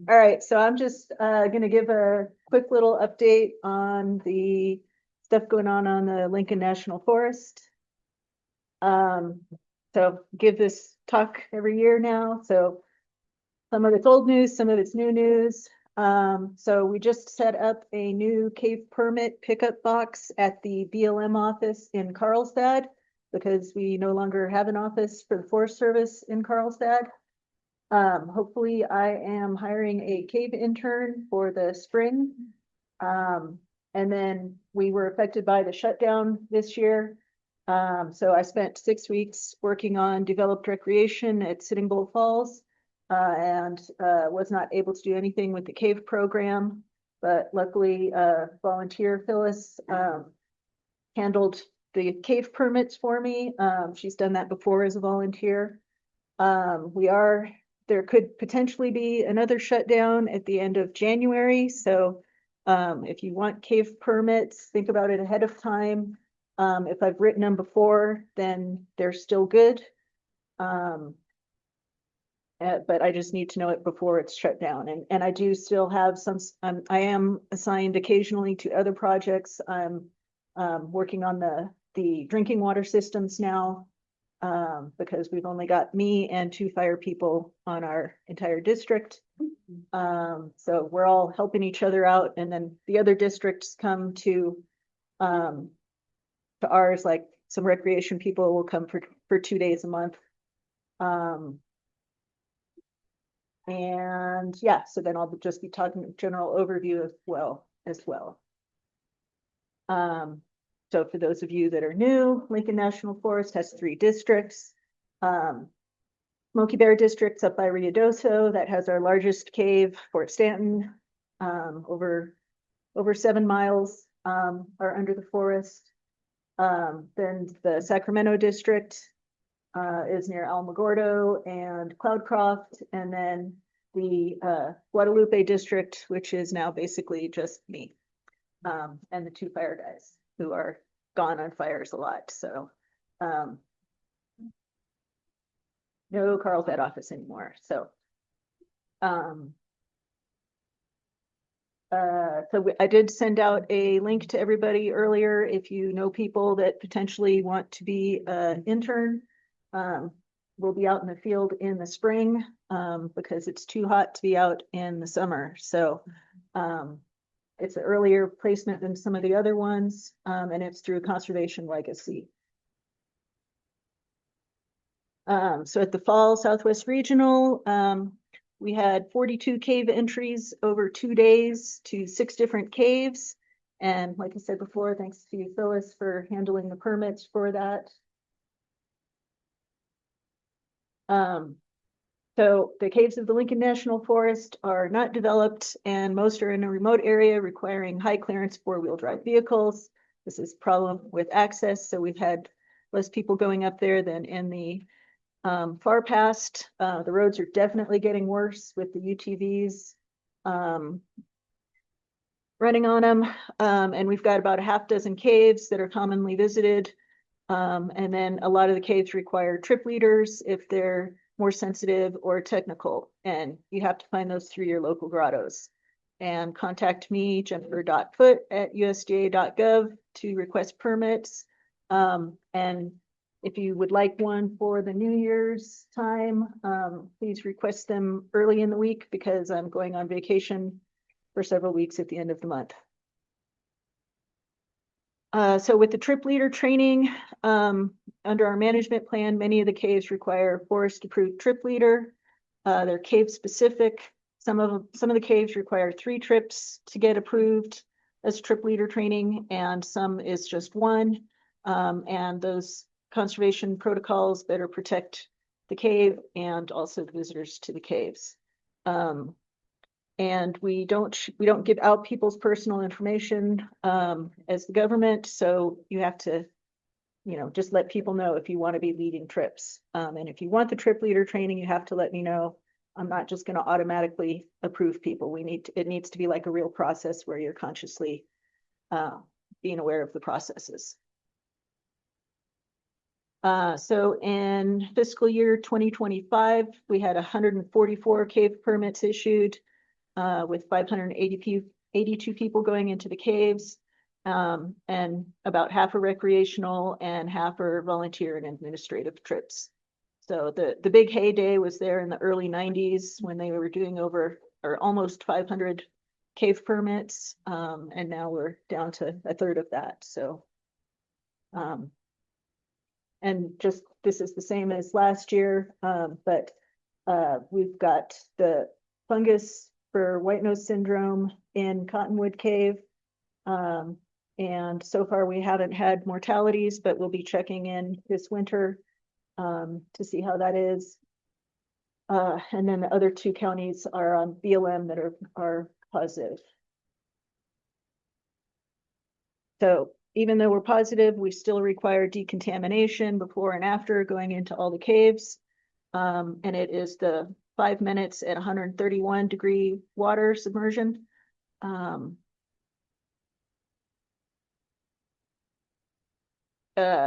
All right, so I'm just going to give a quick little update on the stuff going on the Lincoln National Forest. Um, so give this talk every year now. So some of it's old news, some of it's new news. So we just set up a new cave permit pickup box at the BLM office in Carlsbad because we no longer have an office for the Forest Service in Carlsbad. Hopefully I am hiring a cave intern for the spring. And then we were affected by the shutdown this year. So I spent 6 weeks working on developed recreation at Sitting Bull Falls, and was not able to do anything with the cave program. But luckily, volunteer Phyllis handled the cave permits for me. She's done that before as a volunteer. There could potentially be another shutdown at the end of January. So if you want cave permits, think about it ahead of time. If I've written them before, then they're still good. But I just need to know it before it's shut down. And I do still have some, I am assigned occasionally to other projects. I'm working on the drinking water systems now. Because we've only got me and 2 fire people on our entire district. So we're all helping each other out, and then the other districts come to ours, like some recreation people will come for 2 days a month. And yeah, so then I'll just be talking general overview as well. So for those of you that are new, Lincoln National Forest has 3 districts. Smoky Bear District's up by Ruidoso, that has our largest cave, Fort Stanton. Over 7 miles are under the forest. Then the Sacramento District is near Alamogordo and Cloudcroft, and then the Guadalupe District, which is now basically just me. And the 2 fire guys who are gone on fires a lot. So no Carlsbad office anymore. So I did send out a link to everybody earlier. If you know people that potentially want to be an intern, we'll be out in the field in the spring because it's too hot to be out in the summer. So it's an earlier placement than some of the other ones, and it's through Conservation Legacy. So at the Fall Southwest Regional, we had 42 cave entries over 2 days to 6 different caves. And like I said before, thanks to you, Phyllis, for handling the permits for that. So the caves of the Lincoln National Forest are not developed, and most are in a remote area requiring high clearance 4-wheel drive vehicles. This is a problem with access, so we've had less people going up there than in the far past. The roads are definitely getting worse with the UTVs running on them. And we've got about a half dozen caves that are commonly visited. And then a lot of the caves require trip leaders if they're more sensitive or technical. And you have to find those through your local grottos. And contact me, jennifer.foote@usda.gov to request permits. And if you would like one for the New Year's time, please request them early in the week because I'm going on vacation for several weeks at the end of the month. So with the trip leader training, under our management plan, many of the caves require forest approved trip leader. They're cave specific. Some of the caves require 3 trips to get approved as trip leader training, and some is just 1. And those conservation protocols better protect the cave and also the visitors to the caves. And we don't give out people's personal information as the government, so you have to, just let people know if you want to be leading trips. And if you want the trip leader training, you have to let me know. I'm not just going to automatically approve people. It needs to be like a real process where you're consciously being aware of the processes. So in fiscal year 2025, we had 144 cave permits issued. with 582 people going into the caves. And about half are recreational and half are volunteer and administrative trips. So the big heyday was there in the early 90s when they were doing over or almost 500 cave permits. And now we're down to a third of that. So, and just this is the same as last year, but we've got the fungus for white nose syndrome in Cottonwood Cave. And so far we haven't had mortalities, but we'll be checking in this winter to see how that is. And then the other two counties are on BLM that are positive. So even though we're positive, we still require decontamination before and after going into all the caves. And it is the 5 minutes at 131-degree water submersion.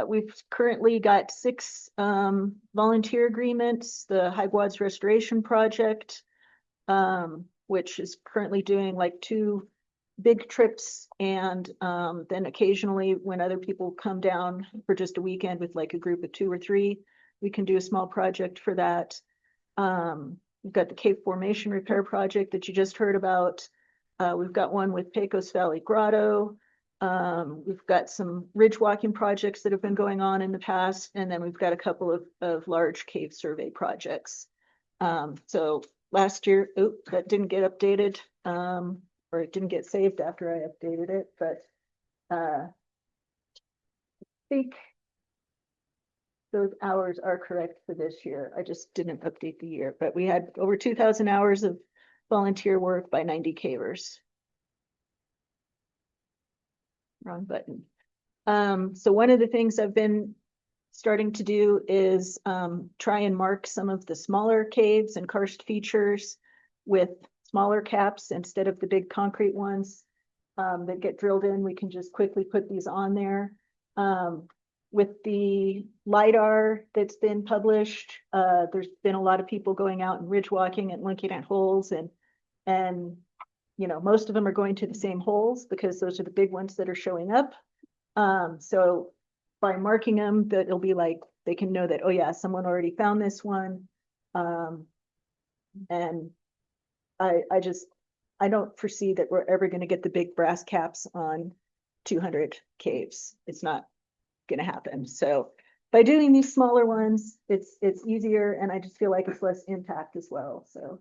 We've currently got 6 volunteer agreements. The High Guads Restoration Project, which is currently doing like 2 big trips, and then occasionally when other people come down for just a weekend with like a group of 2 or 3, we can do a small project for that. We've got the Cave Formation Repair Project that you just heard about. We've got one with Pecos Valley Grotto. We've got some ridge walking projects that have been going on in the past, and then we've got a couple of large cave survey projects. So last year, that didn't get updated, or it didn't get saved after I updated it, but I think those hours are correct for this year. I just didn't update the year, but we had over 2,000 hours of volunteer work by 90 cavers. Wrong button. So one of the things I've been starting to do is try and mark some of the smaller caves and karst features with smaller caps instead of the big concrete ones that get drilled in. We can just quickly put these on there. With the LiDAR that's been published, there's been a lot of people going out and ridge walking and looking at holes, and you know, most of them are going to the same holes because those are the big ones that are showing up. So by marking them, that it'll be like, they can know that, oh yeah, someone already found this one. And I don't foresee that we're ever going to get the big brass caps on 200 caves. It's not going to happen. So by doing these smaller ones, it's easier, and I just feel like it's less impact as well. So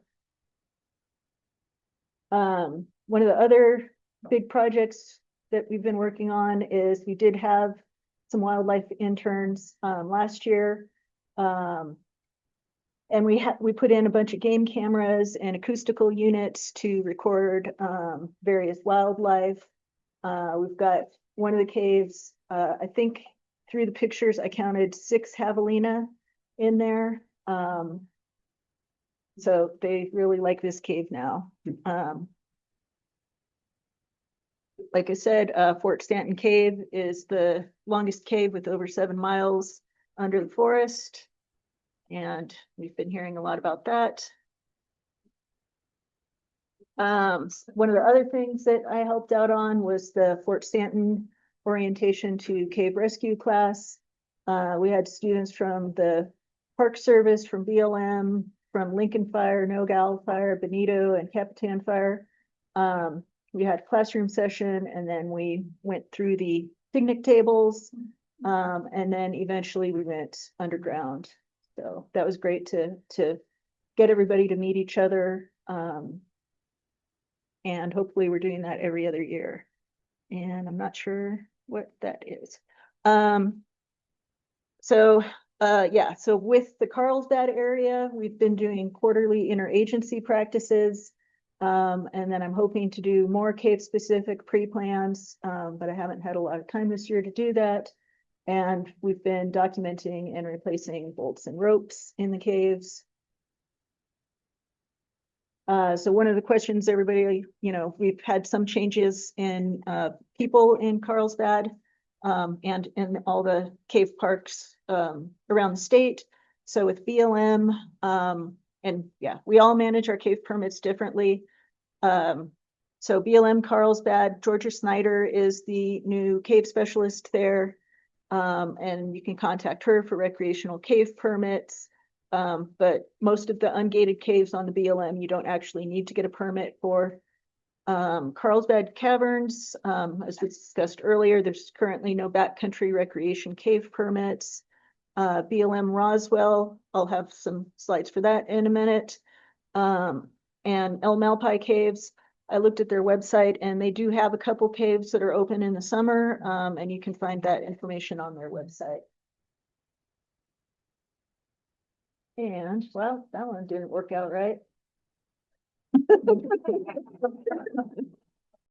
one of the other big projects that we've been working on is we did have some wildlife interns last year. And we put in a bunch of game cameras and acoustical units to record various wildlife. We've got one of the caves, I think through the pictures, I counted 6 javelina in there. So they really like this cave now. Like I said, Fort Stanton Cave is the longest cave with over 7 miles under the forest. And we've been hearing a lot about that. One of the other things that I helped out on was the Fort Stanton orientation to cave rescue class. We had students from the Park Service, from BLM, from Lincoln Fire, Nogales Fire, Benito, and Capitan Fire. We had a classroom session, and then we went through the picnic tables, and then eventually we went underground. So that was great to get everybody to meet each other. And hopefully we're doing that every other year. And I'm not sure what that is. So with the Carlsbad area, we've been doing quarterly interagency practices. And then I'm hoping to do more cave-specific pre-plans, but I haven't had a lot of time this year to do that. And we've been documenting and replacing bolts and ropes in the caves. So one of the questions everybody, we've had some changes in people in Carlsbad and in all the cave parks around the state. So with BLM, and yeah, we all manage our cave permits differently. So BLM Carlsbad, Georgia Snyder is the new cave specialist there. And you can contact her for recreational cave permits. But most of the ungated caves on the BLM, you don't actually need to get a permit for. Carlsbad Caverns, as we discussed earlier, there's currently no backcountry recreation cave permits. BLM Roswell, I'll have some slides for that in a minute. And El Malpai Caves, I looked at their website and they do have a couple caves that are open in the summer, and you can find that information on their website. And well, that one didn't work out right.